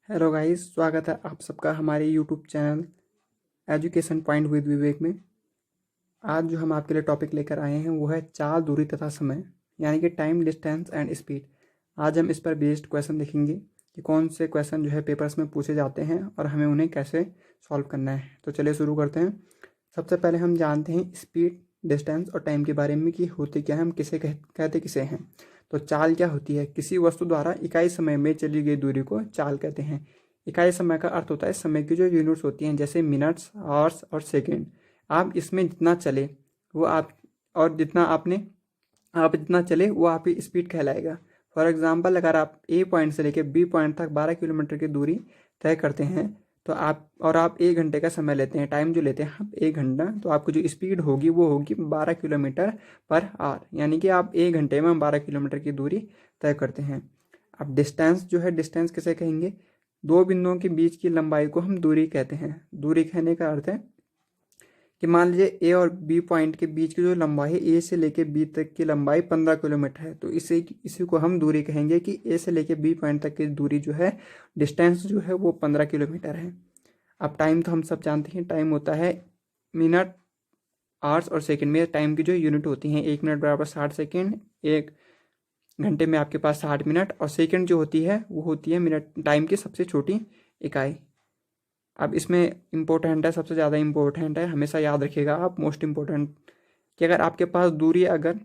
Hello guys, स्वागत है आप सबका हमारे YouTube channel education point with Vivek में। आज जो हम आपके लिए टॉपिक लेकर आए हैं वो है चाल, दूरी तथा समय, यानी कि टाइम, डिस्टेंस एंड स्पीड। आज हम इस पर बेस्ड क्वेश्चन देखेंगे कि कौन से क्वेश्चन जो है पेपर्स में पूछे जाते हैं और हमें उन्हें कैसे सॉल्व करना है। तो चलिए शुरू करते हैं। सबसे पहले हम जानते हैं स्पीड, डिस्टेंस और टाइम के बारे में कि होते क्या है, हम किसे कहते किसे हैं। तो चाल क्या होती है? किसी वस्तु द्वारा इकाई समय में चली गई दूरी को चाल कहते हैं। इकाई समय का अर्थ होता है समय की जो यूनिट्स होती हैं, जैसे मिनट्स, आवर्स और सेकेंड। आप इसमें जितना चले वो आप और जितना आप जितना चले वो आपकी स्पीड कहलाएगा। फॉर एग्जाम्पल, अगर आप ए पॉइंट से लेकर बी पॉइंट तक 12 किलोमीटर की दूरी तय करते हैं तो आप 1 घंटे का समय लेते हैं, टाइम जो लेते हैं आप 1 घंटा, तो आपको जो स्पीड होगी वो होगी 12 किलोमीटर पर आवर, यानी कि आप 1 घंटे में 12 किलोमीटर की दूरी तय करते हैं। अब डिस्टेंस जो है, डिस्टेंस किसे कहेंगे? दो बिंदुओं के बीच की लंबाई को हम दूरी कहते हैं। दूरी कहने का अर्थ है कि मान लीजिए ए और बी पॉइंट के बीच की जो लंबाई है, ए से लेके बी तक की लंबाई 15 किलोमीटर है, तो इसी को हम दूरी कहेंगे कि ए से लेके बी पॉइंट तक की दूरी जो है, डिस्टेंस जो है वो 15 किलोमीटर है। अब टाइम तो हम सब जानते हैं, टाइम होता है मिनट, आवर्स और सेकंड में टाइम की जो यूनिट होती हैं। 1 मिनट बराबर 60 सेकेंड, 1 घंटे में आपके पास 60 मिनट, और सेकंड जो होती है वो होती है मिनट, टाइम की सबसे छोटी इकाई। अब इसमें इम्पोर्टेंट है, सबसे ज़्यादा इम्पोर्टेंट है, हमेशा याद रखिएगा आप, मोस्ट इम्पोर्टेंट, कि अगर आपके पास दूरी अगर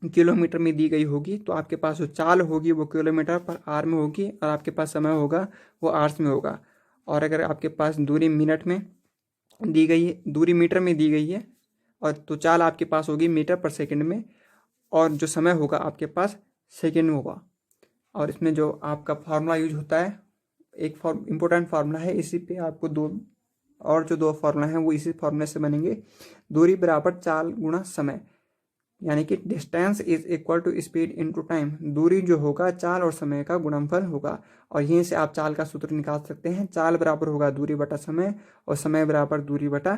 किलोमीटर में दी गई होगी तो आपके पास जो चाल होगी वो किलोमीटर पर आवर में होगी, और आपके पास समय होगा वो आवर्स में होगा। और अगर आपके पास दूरी मिनट में दी गई है, दूरी मीटर में दी गई है, और तो चाल आपके पास होगी मीटर पर सेकंड में, और जो समय होगा आपके पास सेकंड में होगा। और इसमें जो आपका फार्मूला यूज होता है, एक इम्पोर्टेंट फार्मूला है, इसी पे आपको दो फार्मूला हैं वो इसी फार्मूले से बनेंगे। दूरी बराबर चाल गुणा समय, यानी कि distance is equal to speed into time. दूरी जो होगा चाल और समय का गुणनफल होगा, और यहीं से आप चाल का सूत्र निकाल सकते हैं। चाल बराबर होगा दूरी बटा समय, और समय बराबर दूरी बटा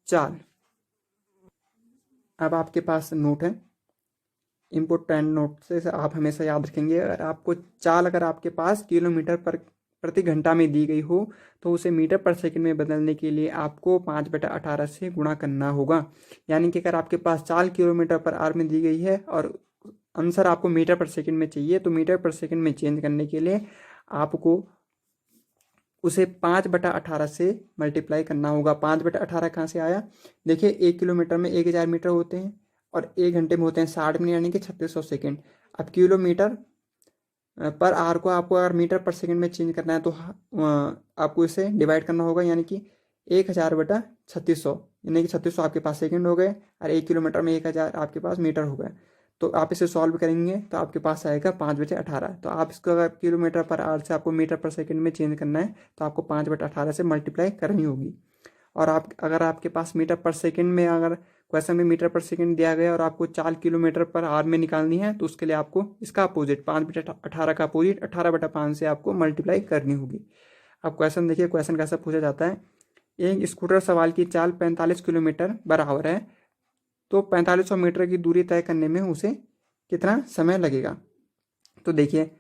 चाल। अब आपके पास नोट है, इम्पोर्टेंट नोट से आप हमेशा याद रखेंगे। अगर आपके पास किलोमीटर पर प्रति घंटा में दी गई हो तो उसे मीटर पर सेकंड में बदलने के लिए आपको 5/18 से गुणा करना होगा। यानी कि अगर आपके पास चाल किलोमीटर पर आवर में दी गई है और आंसर आपको मीटर पर सेकंड में चाहिए, तो मीटर पर सेकंड में चेंज करने के लिए आपको उसे 5/18 से मल्टीप्लाई करना होगा। 5/18 कहाँ से आया? देखिए, 1 किलोमीटर में 1000 मीटर होते हैं, और 1 घंटे में होते हैं 60 मिनट, यानी कि 3600 सेकेंड। अब किलोमीटर पर आवर को आपको अगर मीटर पर सेकंड में चेंज करना है तो आपको इसे डिवाइड करना होगा, यानी कि 1000/3600, यानी कि 3600 आपके पास सेकंड हो गए, और 1 किलोमीटर में 1000 आपके पास मीटर हो गए। तो आप इसे सॉल्व करेंगे तो आपके पास आएगा 5/18। तो आप इसको अगर किलोमीटर पर आवर से आपको मीटर पर सेकंड में चेंज करना है तो आपको 5/18 से मल्टीप्लाई करनी होगी। और अगर आपके पास मीटर पर सेकंड में, अगर क्वेश्चन में मीटर पर सेकंड दिया गया और आपको 4 किलोमीटर पर आवर में निकालनी है, तो उसके लिए आपको इसका अपोजिट 5/18 का अपोजिट 18/5 से आपको मल्टीप्लाई करनी होगी। अब क्वेश्चन देखिए, क्वेश्चन कैसा पूछा जाता है। एक स्कूटर सवार की चाल 45 किलोमीटर बराबर है, तो 4500 मीटर की दूरी तय करने में उसे कितना समय लगेगा? तो देखिए,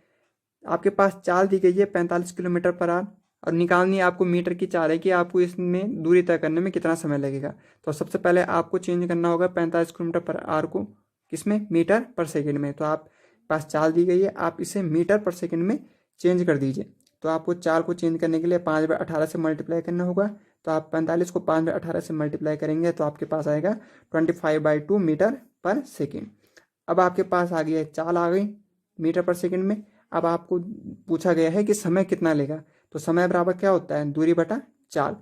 आपके पास चाल दी गई है 45 किलोमीटर पर आवर, और निकालनी आपको मीटर की चाल है कि आपको इसमें दूरी तय करने में कितना समय लगेगा। तो सबसे पहले आपको चेंज करना होगा 45 किलोमीटर पर आवर को किसमें? मीटर पर सेकंड में। तो आप पास चाल दी गई है, आप इसे मीटर पर सेकंड में चेंज कर दीजिए। तो आपको चाल को चेंज करने के लिए 5/18 से मल्टीप्लाई करना होगा। तो आप 45 को 5/18 से मल्टीप्लाई करेंगे तो आपके पास आएगा 25/2 मीटर पर सेकेंड। अब आपके पास आ गई है चाल, आ गई मीटर पर सेकेंड में। अब आपको पूछा गया है कि समय कितना लेगा, तो समय बराबर क्या होता है? दूरी बटा चाल।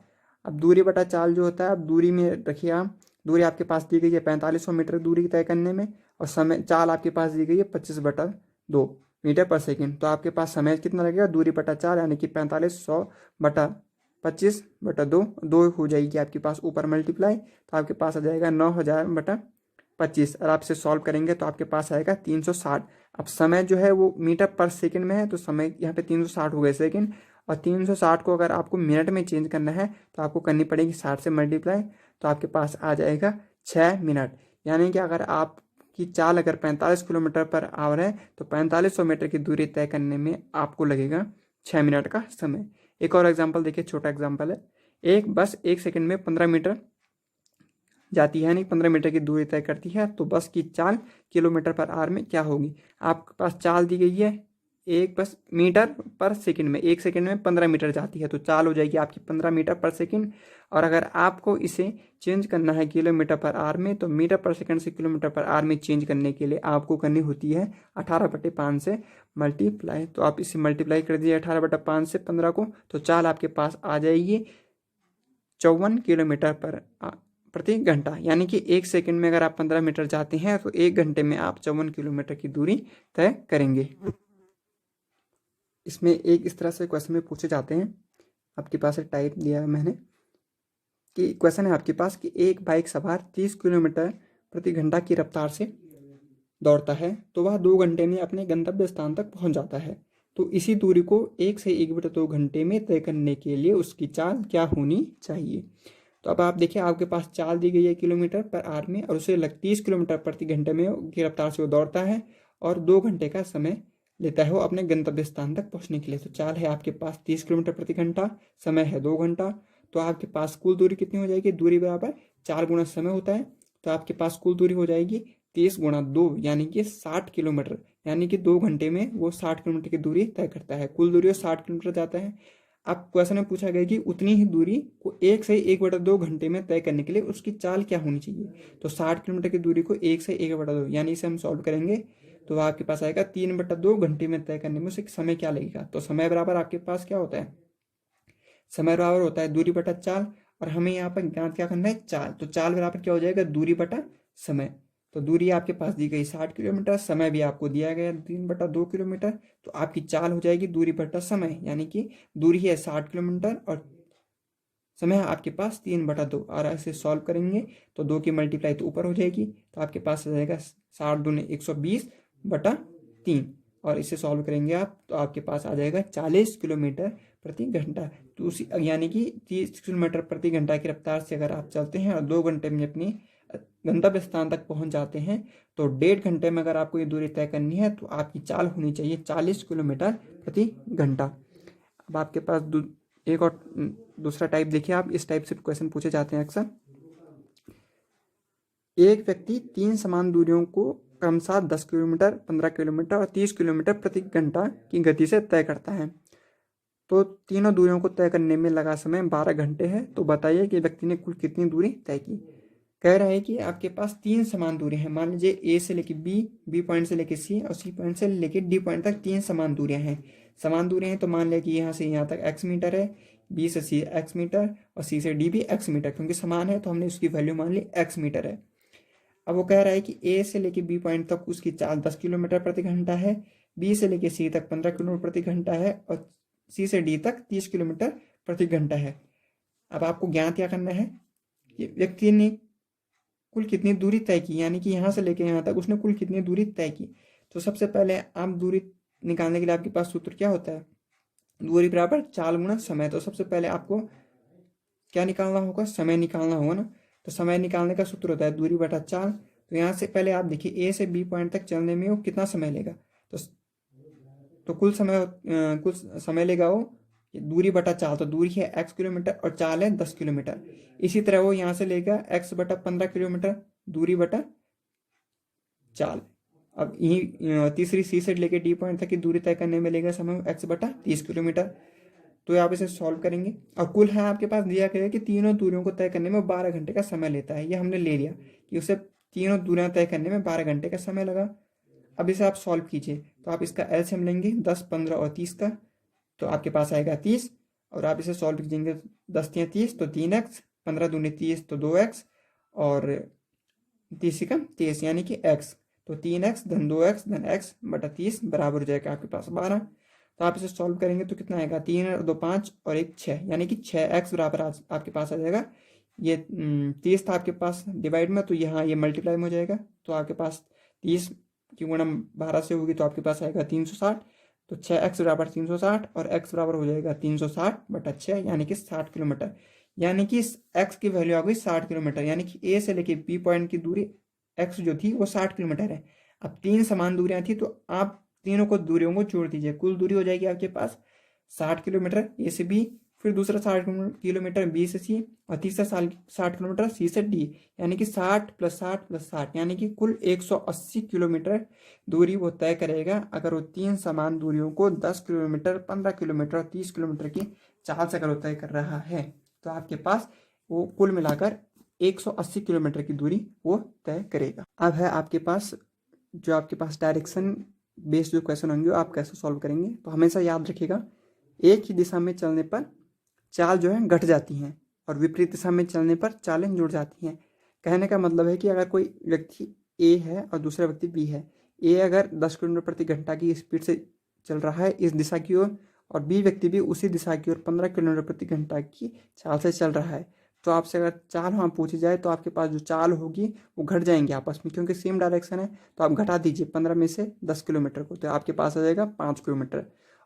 अब दूरी बटा चाल जो होता है, अब दूरी में रखिए आप, दूरी आपके पास दी गई है 4500 मीटर दूरी तय करने में, और समय चाल आपके पास दी गई है 25/2 मीटर पर सेकेंड। तो आपके पास समय कितना लगेगा? दूरी बटा चाल, यानी कि 4500/25/2, 2 हो जाएगी आपके पास ऊपर मल्टीप्लाई, तो आपके पास आ जाएगा 9000/25। और आप इसे सॉल्व करेंगे तो आपके पास आएगा 360। अब समय जो है वो मीटर पर सेकंड में है, तो समय यहाँ पे 360 हो गए सेकंड, और 360 को अगर आपको मिनट में चेंज करना है तो आपको करनी पड़ेगी 60 से मल्टीप्लाई, तो आपके पास आ जाएगा 6 मिनट। यानी कि अगर आपकी चाल अगर 45 किलोमीटर पर आवर है तो 4500 मीटर की दूरी तय करने में आपको लगेगा 6 मिनट का समय। एक और एग्जाम्पल देखिए, छोटा एग्जाम्पल है। एक बस 1 सेकंड में 15 मीटर जाती है, यानी 15 मीटर की दूरी तय करती है, तो बस की चाल किलोमीटर पर आवर में क्या होगी। आपके पास चाल दी गई है, एक बस मीटर पर सेकंड में, 1 सेकंड में 15 मीटर जाती है, तो चाल हो जाएगी आपकी 15 मीटर पर सेकंड। और अगर आपको इसे चेंज करना है किलोमीटर पर आवर में, तो मीटर पर सेकंड से किलोमीटर पर आवर में चेंज करने के लिए आपको करनी होती है 18/5 से मल्टीप्लाई। तो आप इसे मल्टीप्लाई कर दीजिए 18/5 से 15 को, तो चाल आपके पास आ जाएगी 54 किलोमीटर प्रति घंटा। यानी कि 1 सेकंड में अगर आप 15 मीटर जाते हैं तो 1 घंटे में आप 54 किलोमीटर की दूरी तय करेंगे। इसमें एक इस तरह से क्वेश्चन में पूछे जाते हैं, आपके पास एक टाइप दिया है मैंने कि क्वेश्चन है आपके पास कि एक बाइक सवार 30 किलोमीटर प्रति घंटा की रफ्तार से दौड़ता है, तो वह 2 घंटे में अपने गंतव्य स्थान तक पहुंच जाता है। तो इसी दूरी को 1 से 1/2 घंटे में तय करने के लिए उसकी चाल क्या होनी चाहिए। तो अब आप देखिए, आपके पास चाल दी गई है किलोमीटर पर आवर में, और उसे 30 किलोमीटर प्रति घंटे में की रफ्तार से वो दौड़ता है, और 2 घंटे का समय लेता है वो अपने गंतव्य स्थान तक पहुंचने के लिए। तो चाल है आपके पास 30 किलोमीटर प्रति घंटा, समय है 2 घंटा, तो आपके पास कुल दूरी कितनी हो जाएगी, दूरी बराबर 4 गुना समय होता है, तो आपके पास कुल दूरी हो जाएगी 30 गुणा 2 यानी कि 60 किलोमीटर। यानी कि 2 घंटे में वो 60 किलोमीटर की दूरी तय करता है, कुल दूरी 60 किलोमीटर जाता है। अब क्वेश्चन में पूछा गया कि उतनी ही दूरी को 1 से 1/2 घंटे में तय करने के लिए उसकी चाल क्या होनी चाहिए। तो 60 किलोमीटर की दूरी को 1 से 1/2 यानी इसे हम सॉल्व करेंगे, तो आपके पास आएगा 3/2 घंटे में तय करने में उसे समय क्या लगेगा। तो समय बराबर आपके पास क्या होता है, समय बराबर होता है दूरी बटा चाल, और हमें यहाँ पर ज्ञात क्या करना है, चाल। तो चाल बराबर क्या हो जाएगा, दूरी बटा समय। तो दूरी आपके पास दी गई 60 किलोमीटर, समय भी आपको दिया गया 3/2 किलोमीटर, तो आपकी चाल हो जाएगी दूरी बटा समय, यानी कि दूरी है 60 किलोमीटर और समय आपके पास 3/2। और ऐसे सॉल्व करेंगे तो 2 की मल्टीप्लाई तो ऊपर हो जाएगी, तो आपके पास आ जाएगा 60×2 120/3, और इसे सॉल्व करेंगे आप तो आपके पास आ जाएगा 40 किलोमीटर प्रति घंटा। तो उसी यानी कि 30 किलोमीटर प्रति घंटा की रफ्तार से अगर आप चलते हैं और 2 घंटे में अपनी गंतव्य स्थान तक पहुंच जाते हैं, तो 1.5 घंटे में अगर आपको ये दूरी तय करनी है तो आपकी चाल होनी चाहिए 40 किलोमीटर प्रति घंटा। अब आपके पास एक और दूसरा टाइप देखिए आप, इस टाइप से क्वेश्चन पूछे जाते हैं अक्सर। एक व्यक्ति 3 समान दूरियों को क्रमशः 10 किलोमीटर, 15 किलोमीटर और 30 किलोमीटर प्रति घंटा की गति से तय करता है। तो तीनों दूरियों को तय करने में लगा समय 12 घंटे है। तो बताइए कि व्यक्ति ने कुल कितनी दूरी तय की। कह रहा है कि आपके पास 3 समान दूरी हैं, मान लीजिए ए से लेके बी पॉइंट से लेके सी और सी पॉइंट से लेके डी पॉइंट तक 3 समान दूरियां हैं। समान दूरियां हैं तो मान लिया कि यहाँ से यहाँ तक x मीटर है, बी से सी x मीटर और सी से डी भी x मीटर, क्योंकि समान है तो हमने उसकी वैल्यू मान ली x मीटर है। अब वो कह रहा है कि ए से लेके बी पॉइंट तक उसकी चाल 10 किलोमीटर प्रति घंटा है, बी से लेके सी तक 15 किलोमीटर प्रति घंटा है और सी से डी तक 30 किलोमीटर प्रति घंटा है। अब आपको ज्ञात क्या करना है कि व्यक्ति ने कुल कितनी दूरी तय की, यानी कि यहाँ से लेके यहाँ तक उसने कुल कितनी दूरी तय की। तो सबसे पहले आप दूरी निकालने के लिए आपके पास सूत्र क्या होता है, दूरी बराबर चाल गुणा समय। तो सबसे पहले आपको क्या निकालना होगा, समय निकालना होगा ना। तो समय निकालने का सूत्र होता है दूरी बटा चाल। तो यहाँ से पहले आप देखिए ए से बी पॉइंट तक चलने में वो कितना समय लेगा, तो कुल समय लेगा वो दूरी बटा चाल। तो दूरी है x किलोमीटर और चाल है 10 किलोमीटर। इसी तरह वो यहाँ से लेगा x/15 किलोमीटर दूरी बटा चाल। अब यही तीसरी सी से लेके डी पॉइंट तक की दूरी तय करने में लेगा समय x/30 किलोमीटर। तो आप इसे सॉल्व करेंगे और कुल है आपके पास दिया गया कि तीनों दूरियों को तय करने में 12 घंटे का समय लेता है। ये हमने ले लिया कि उसे तीनों दूरियां तय करने में 12 घंटे का समय लगा। अब इसे आप सॉल्व कीजिए, तो आप इसका एलसीएम लेंगे 10, 15 और 30 का, तो आपके पास आएगा 30। और आप इसे सॉल्व कीजिएंगे 10 × 3 तो 3x, 15 दूनी 30 तो 2x और 30 का 30 यानी कि x। तो 3x धन 2x धन x बटा 30 बराबर हो जाएगा आपके पास 12। तो आप इसे सॉल्व करेंगे तो कितना आएगा, 3 और 2 5 और 1 6, यानी कि 6x बराबर आपके पास आ जाएगा। ये 30 था आपके पास डिवाइड में, तो यहाँ ये मल्टीप्लाई में हो जाएगा। तो आपके पास 30 की गुणा 12 से होगी तो आपके पास आएगा 360। तो 6x बराबर 360 और x बराबर हो जाएगा 360/6 यानी कि 60 किलोमीटर। यानी कि x की वैल्यू आ गई 60 किलोमीटर, यानी कि ए से लेके बी पॉइंट की दूरी एक्स जो थी वो 60 किलोमीटर है। अब 3 समान दूरियां थी, तो आप तीनों को दूरियों को जोड़ दीजिए, कुल दूरी हो जाएगी आपके पास 60 किलोमीटर ए से बी, फिर दूसरा 60 किलोमीटर बी से सी, और तीसरा 60 किलोमीटर सी से डी। यानी कि 60 + 60 + 60 यानी कि कुल 180 किलोमीटर दूरी वो तय करेगा, अगर वो 3 समान दूरियों को 10 किलोमीटर, 15 किलोमीटर और 30 किलोमीटर की चाल से अगर वो तय कर रहा है, तो आपके पास वो कुल मिलाकर 180 किलोमीटर की दूरी वो तय करेगा। अब है आपके पास जो आपके पास डायरेक्शन बेस्ड जो क्वेश्चन होंगे वो आप कैसे सॉल्व करेंगे। तो हमेशा याद रखिएगा, एक ही दिशा में चलने पर चाल जो है घट जाती हैं, और विपरीत दिशा में चलने पर चालें जुड़ जाती हैं। कहने का मतलब है कि अगर कोई व्यक्ति ए है और दूसरा व्यक्ति बी है, ए अगर 10 किलोमीटर प्रति घंटा की स्पीड से चल रहा है इस दिशा की ओर, और बी व्यक्ति भी उसी दिशा की ओर 15 किलोमीटर प्रति घंटा की चाल से चल रहा है, तो आपसे अगर चाल वहाँ पूछी जाए तो आपके पास जो चाल होगी वो घट जाएंगी आपस में, क्योंकि सेम डायरेक्शन है। तो आप घटा दीजिए 15 में से 10 किलोमीटर को, तो आपके पास आ जाएगा 5 किलोमीटर।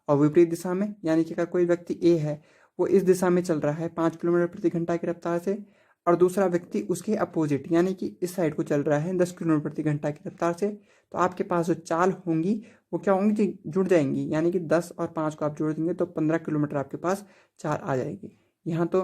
और विपरीत दिशा में, यानी कि अगर कोई व्यक्ति ए है वो इस दिशा में चल रहा है 5 किलोमीटर प्रति घंटा की रफ्तार से, और दूसरा व्यक्ति उसके अपोजिट यानी कि इस साइड को चल रहा है 10 किलोमीटर प्रति घंटा की रफ्तार से, तो आपके पास जो चाल होंगी वो क्या होंगी, जुड़ जाएंगी। यानी कि 10 और 5 को आप जोड़ देंगे तो 15 किलोमीटर आपके पास चाल आ जाएगी। यहाँ तो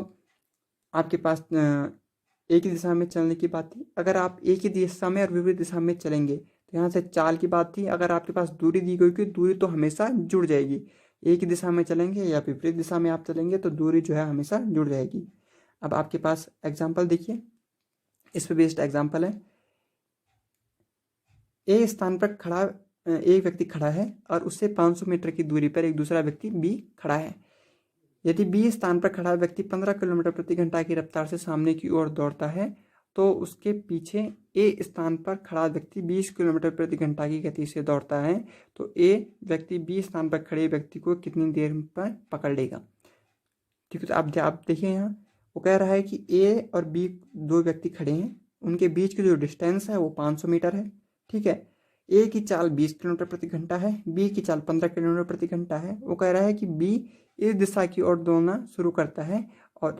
आपके पास एक ही दिशा में चलने की बात थी। अगर आप एक ही दिशा में और विपरीत दिशा में चलेंगे तो यहाँ से चाल की बात थी। अगर आपके पास दूरी दी गई कि दूरी तो हमेशा जुड़ जाएगी, एक ही दिशा में चलेंगे या विपरीत दिशा में आप चलेंगे तो दूरी जो है हमेशा जुड़ जाएगी। अब आपके पास एग्जाम्पल देखिए, इस पे बेस्ड एग्जाम्पल है। ए स्थान पर खड़ा एक व्यक्ति खड़ा है और उससे 500 मीटर की दूरी पर एक दूसरा व्यक्ति बी खड़ा है। यदि बी स्थान पर खड़ा व्यक्ति 15 किलोमीटर प्रति घंटा की रफ्तार से सामने की ओर दौड़ता है, तो उसके पीछे ए स्थान पर खड़ा व्यक्ति 20 किलोमीटर प्रति घंटा की गति से दौड़ता है, तो ए व्यक्ति बी स्थान पर खड़े व्यक्ति को कितनी देर पर पकड़ लेगा। ठीक है, तो आप देखिए यहाँ वो कह रहा है कि ए और बी दो व्यक्ति खड़े हैं, उनके बीच की जो डिस्टेंस है वो 500 मीटर है। ठीक है, ए की चाल 20 किलोमीटर प्रति घंटा है, बी की चाल 15 किलोमीटर प्रति घंटा है। वो कह रहा है कि बी इस दिशा की ओर दौड़ना शुरू करता है और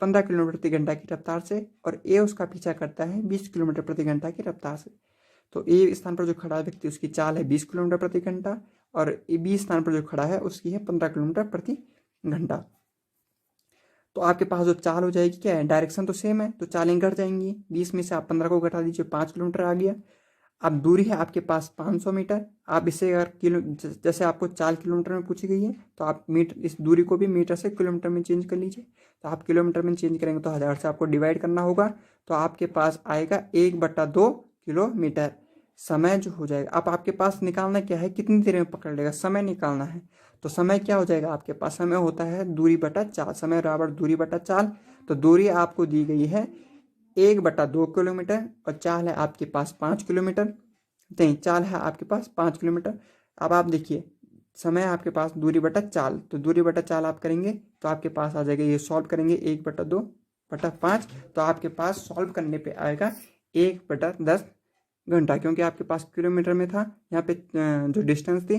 15 किलोमीटर प्रति घंटा की रफ्तार से, और ए उसका पीछा करता है 20 किलोमीटर प्रति घंटा की रफ्तार से। तो ए स्थान पर जो खड़ा व्यक्ति उसकी चाल है 20 किलोमीटर प्रति घंटा, और बी स्थान पर जो खड़ा है उसकी है 15 किलोमीटर प्रति घंटा। तो आपके पास जो चाल हो जाएगी क्या है, डायरेक्शन तो सेम है तो चालें घट जाएंगी। 20 में से आप 15 को घटा दीजिए, 5 किलोमीटर आ गया। अब दूरी है आपके पास 500 मीटर। आप इसे अगर जैसे आपको 4 किलोमीटर में पूछी गई है तो आप मीटर, इस दूरी को भी मीटर से किलोमीटर में चेंज कर लीजिए। तो आप किलोमीटर में चेंज करेंगे तो 1000 से आपको डिवाइड करना होगा, तो आपके पास आएगा 1/2 किलोमीटर। समय जो हो जाएगा, अब आपके पास निकालना क्या है, कितनी देर में पकड़ लेगा, समय निकालना है। तो समय क्या हो जाएगा आपके पास, समय होता है दूरी बटा चाल, समय बराबर दूरी बटा चाल। तो दूरी आपको दी गई है 1/2 किलोमीटर और चाल है आपके पास 5 किलोमीटर। नहीं, चाल है आपके पास 5 किलोमीटर। अब आप देखिए समय आपके पास दूरी बटा चाल, तो दूरी बटा चाल आप करेंगे तो आपके पास आ जाएगा, ये सॉल्व करेंगे 1/2/5, तो आपके पास सॉल्व करने पे आएगा 1/10 घंटा, क्योंकि आपके पास किलोमीटर में था, यहाँ पे जो डिस्टेंस थी,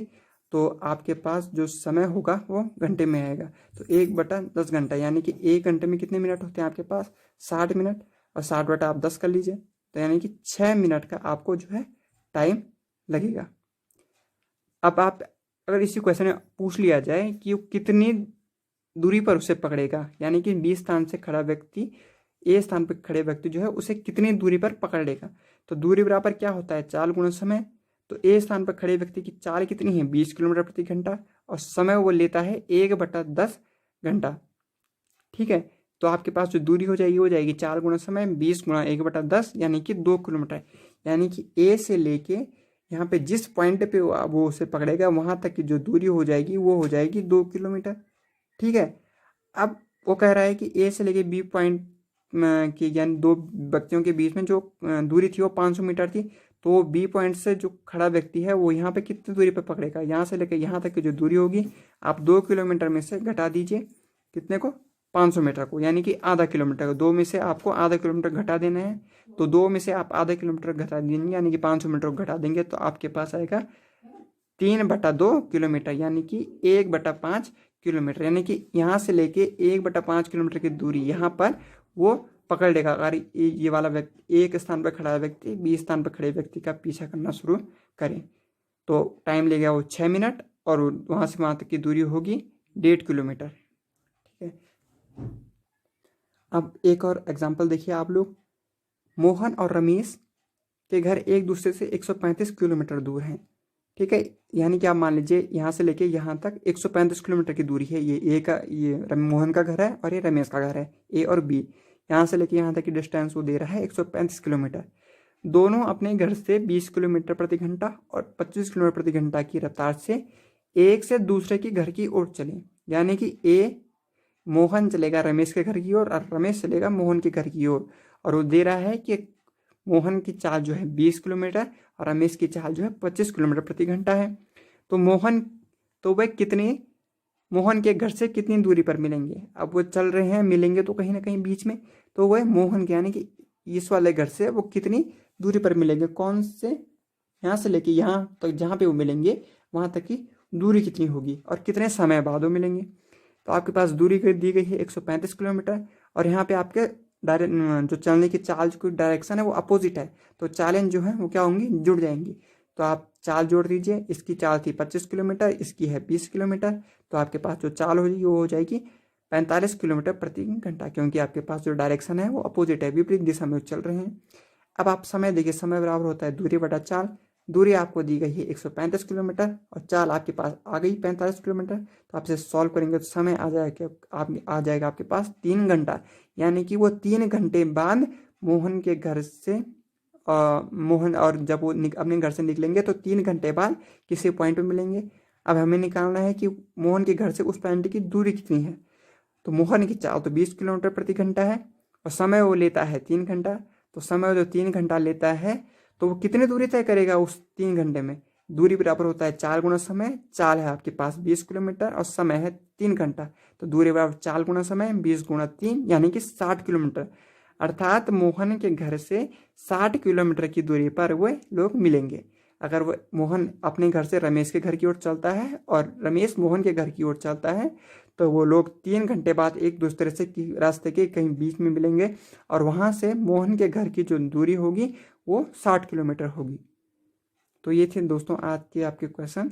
तो आपके पास जो समय होगा वो घंटे में आएगा। तो 1/10 घंटा, यानी कि 1 घंटे में कितने मिनट होते हैं आपके पास, 60 मिनट, और 60 आप 10 कर लीजिए, तो यानी कि 6 मिनट का आपको जो है टाइम लगेगा। अब आप अगर इसी क्वेश्चन में पूछ लिया जाए कि वो कितनी दूरी पर उसे पकड़ेगा, यानी कि बी स्थान से खड़ा व्यक्ति ए स्थान पर खड़े व्यक्ति जो है उसे कितनी दूरी पर पकड़ लेगा, तो दूरी बराबर क्या होता है, चाल गुणा समय। तो ए स्थान पर खड़े व्यक्ति की चाल कितनी है, 20 किलोमीटर प्रति घंटा, और समय वो लेता है 1/10 घंटा। ठीक है, तो आपके पास जो दूरी हो जाएगी चाल गुणा समय 20 गुणा 1/10, यानी कि 2 किलोमीटर। यानी कि ए से लेके यहाँ पे जिस पॉइंट पे वो उसे पकड़ेगा वहां तक की जो दूरी हो जाएगी वो हो जाएगी 2 किलोमीटर। ठीक है, अब वो कह रहा है कि ए से लेके बी पॉइंट की, यानी दो व्यक्तियों के बीच में जो दूरी थी वो 500 मीटर थी, तो बी पॉइंट से जो खड़ा व्यक्ति है वो यहाँ पे कितनी दूरी पे पकड़ेगा, यहाँ से लेकर यहाँ तक की जो दूरी होगी आप 2 किलोमीटर में से घटा दीजिए, कितने को, 500 मीटर को, यानी कि आधा किलोमीटर को। 2 में से आपको आधा किलोमीटर घटा देना है, तो 2 में से आप आधा किलोमीटर घटा देंगे, यानी कि 500 मीटर को घटा देंगे, तो आपके पास आएगा 3/2 किलोमीटर, यानी कि 1/5 किलोमीटर। यानी कि यहाँ से लेके 1/5 किलोमीटर की दूरी यहाँ पर वो पकड़ लेगा। अगर ये वाला व्यक्ति एक स्थान पर खड़ा व्यक्ति बी स्थान पर खड़े व्यक्ति का पीछा करना शुरू करे तो टाइम लेगा वो 6 मिनट और वहाँ से वहाँ तक की दूरी होगी 1.5 किलोमीटर। ठीक है, अब एक और एग्जाम्पल देखिए आप लोग। मोहन और रमेश के घर एक दूसरे से 135 किलोमीटर दूर हैं। ठीक है, यानी कि आप मान लीजिए यहाँ से लेके यहाँ तक 135 किलोमीटर की दूरी है। ये मोहन का घर है और ये रमेश का घर है, ए और बी। यहाँ से लेके यहाँ तक की डिस्टेंस वो दे रहा है 135 किलोमीटर। दोनों अपने घर से 20 किलोमीटर प्रति घंटा और 25 किलोमीटर प्रति घंटा की रफ्तार से एक से दूसरे की घर की ओर चले। यानी कि ए मोहन चलेगा रमेश के घर की ओर और रमेश चलेगा मोहन के घर की ओर। और वो दे रहा है कि मोहन की चाल जो है 20 किलोमीटर और रमेश की चाल जो है 25 किलोमीटर प्रति घंटा है। तो वह मोहन के घर से कितनी दूरी पर मिलेंगे। अब वो चल रहे हैं, मिलेंगे तो कहीं ना कहीं बीच में। तो वह मोहन के यानी कि इस वाले घर से वो कितनी दूरी पर मिलेंगे, कौन से यहाँ से लेके यहाँ तक जहाँ पे वो मिलेंगे वहाँ तक की दूरी कितनी होगी और कितने समय बाद वो मिलेंगे। तो आपके पास दूरी दी गई है 135 किलोमीटर और यहाँ पे आपके जो चलने की चाल की डायरेक्शन है वो अपोजिट है। तो चालें जो है वो क्या होंगी, जुड़ जाएंगी। तो आप चाल जोड़ दीजिए। इसकी चाल थी 25 किलोमीटर, इसकी है 20 किलोमीटर। तो आपके पास जो चाल हो जाएगी वो हो जाएगी 45 किलोमीटर प्रति घंटा, क्योंकि आपके पास जो डायरेक्शन है वो अपोजिट है, विपरीत दिशा में चल रहे हैं। अब आप समय देखिए, समय बराबर होता है दूरी बटा चाल। दूरी आपको दी गई है 135 किलोमीटर और चाल आपके पास आ गई 45 किलोमीटर। तो आपसे सॉल्व करेंगे तो समय आ जाएगा आपके पास 3 घंटा। यानी कि वो 3 घंटे बाद मोहन के घर से मोहन और जब वो अपने घर से निकलेंगे तो 3 घंटे बाद किसी पॉइंट पे मिलेंगे। अब हमें निकालना है कि मोहन के घर से उस पॉइंट की दूरी कितनी है। तो मोहन की चाल तो 20 किलोमीटर प्रति घंटा है और समय वो लेता है 3 घंटा। तो समय जो 3 घंटा लेता है तो वो कितनी दूरी तय करेगा उस 3 घंटे में। दूरी बराबर होता है 4 गुना समय। चाल है आपके पास 20 किलोमीटर और समय है 3 घंटा। तो दूरी बराबर 4 गुना समय 20 गुना 3 यानी कि 60 किलोमीटर। अर्थात मोहन के घर से 60 किलोमीटर की दूरी पर वे लोग मिलेंगे। अगर वो मोहन अपने घर से रमेश के घर की ओर चलता है और रमेश मोहन के घर की ओर चलता है तो वो लोग 3 घंटे बाद एक दूसरे से रास्ते के कहीं बीच में मिलेंगे और वहाँ से मोहन के घर की जो दूरी होगी वो 60 किलोमीटर होगी। तो ये थे दोस्तों आज के आपके क्वेश्चन।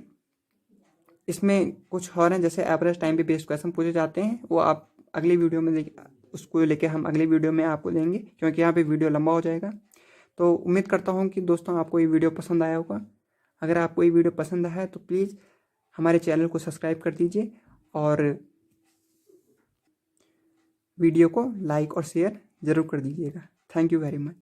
इसमें कुछ और हैं, जैसे एवरेज टाइम पे बेस्ड क्वेश्चन पूछे जाते हैं, वो आप अगली वीडियो में उसको लेके हम अगली वीडियो में आपको देंगे, क्योंकि यहाँ पे वीडियो लंबा हो जाएगा। तो उम्मीद करता हूँ कि दोस्तों आपको ये वीडियो पसंद आया होगा। अगर आपको ये वीडियो पसंद आया है तो प्लीज़ हमारे चैनल को सब्सक्राइब कर दीजिए और वीडियो को लाइक और शेयर ज़रूर कर दीजिएगा। Thank you very much.